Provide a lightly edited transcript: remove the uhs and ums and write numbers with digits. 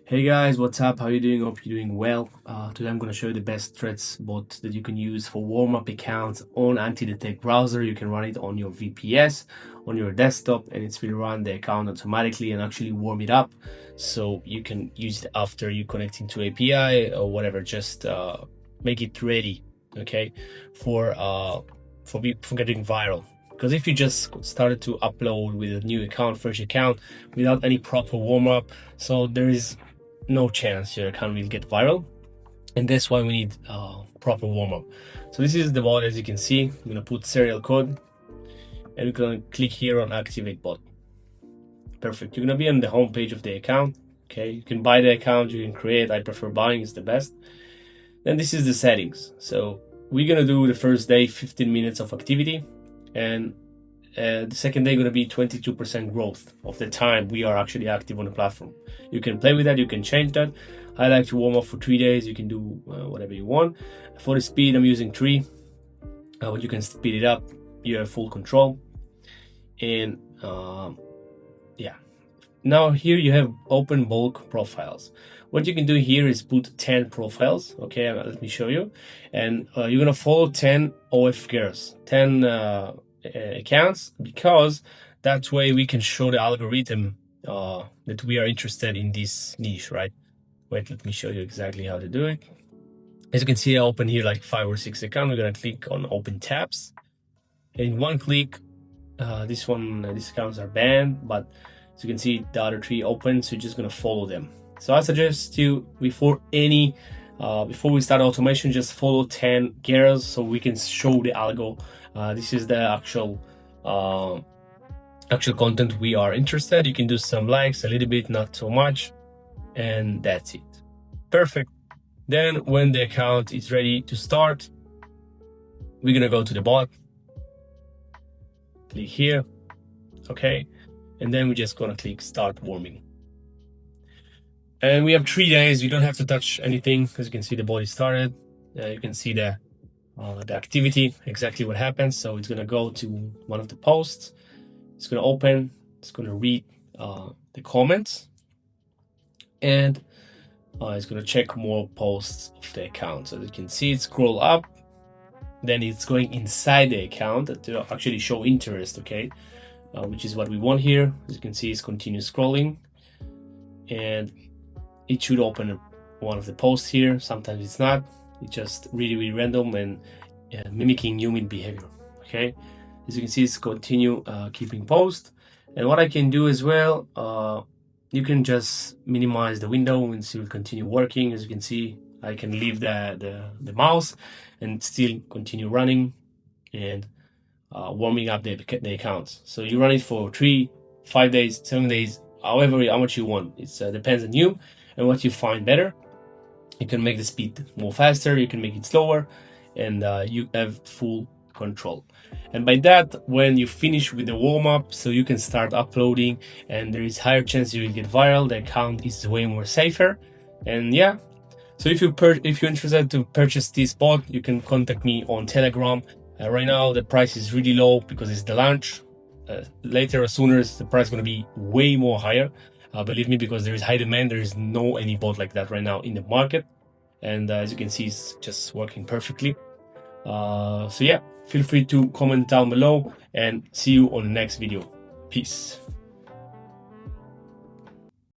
Hey guys, what's up? How you doing? Hope you're doing well. Today I'm going to show you the best threats bot that you can use for warm-up accounts on anti-detect browser. You can run it on your VPS, on your desktop, and it's will run the account automatically and actually warm it up. So you can use it after you connecting to API or whatever. Just make it ready, okay, for getting viral. Because if you just started to upload with a new account, fresh account, without any proper warm-up, so there is no chance your account will get viral, and that's why we need proper warm-up. So this is the bot. As you can see, I'm gonna put serial code and we're gonna click here on activate bot. Perfect. You're gonna be on the home page of the account. Okay, you can buy the account, you can create. I prefer buying, is the best. Then this is the settings. So we're gonna do the first day 15 minutes of activity, and the second day going to be 22% growth of the time we are actually active on the platform. You can play with that, you can change that. I like to warm up for 3 days. You can do whatever you want. For the speed, I'm using 3, but you can speed it up. You have full control. And yeah, now here you have open bulk profiles. What you can do here is put 10 profiles. Okay, let me show you. And you're gonna follow 10 OF girls, 10 accounts, because that way we can show the algorithm that we are interested in this niche, right? Wait, let me show you exactly how to do it. As you can see, I open here like 5 or 6 accounts. We're gonna click on open tabs. In one click, these accounts are banned, but as you can see, the other 3 open, so you're just gonna follow them. So I suggest you, before we start automation, just follow 10 girls so we can show the algo. This is the actual content we are interested. You can do some likes, a little bit, not so much, and that's it. Perfect. Then when the account is ready to start, we're gonna go to the bot, click here, okay, and then we're just gonna click start warming. And we have 3 days. You don't have to touch anything, because you can see the bot is started. You can see the activity, exactly what happens. So it's gonna go to one of the posts. It's gonna open. It's gonna read the comments, and it's gonna check more posts of the account. So you can see it scroll up. Then it's going inside the account to actually show interest. Okay, which is what we want here. As you can see, it's continue scrolling, and it should open one of the posts here. Sometimes it's not. It's just really random and mimicking human behavior. Okay, as you can see, it's continue keeping post. And what I can do as well, you can just minimize the window and still continue working. As you can see, I can leave the mouse and still continue running and warming up the accounts. So you run it for 3, 5 days, 7 days, how much you want. It depends on you and what you find better. You can make the speed more faster, you can make it slower, and you have full control. And by that, when you finish with the warm-up, so you can start uploading, and there is higher chance you will get viral. The account is way more safer. And yeah, so if you're interested to purchase this bot, you can contact me on Telegram. Right now the price is really low because it's the launch. Later or sooner, the price is going to be way more higher. Believe me, because there is high demand. There is no any bot like that right now in the market, and as you can see, it's just working perfectly. So yeah, feel free to comment down below, and see you on the next video. Peace.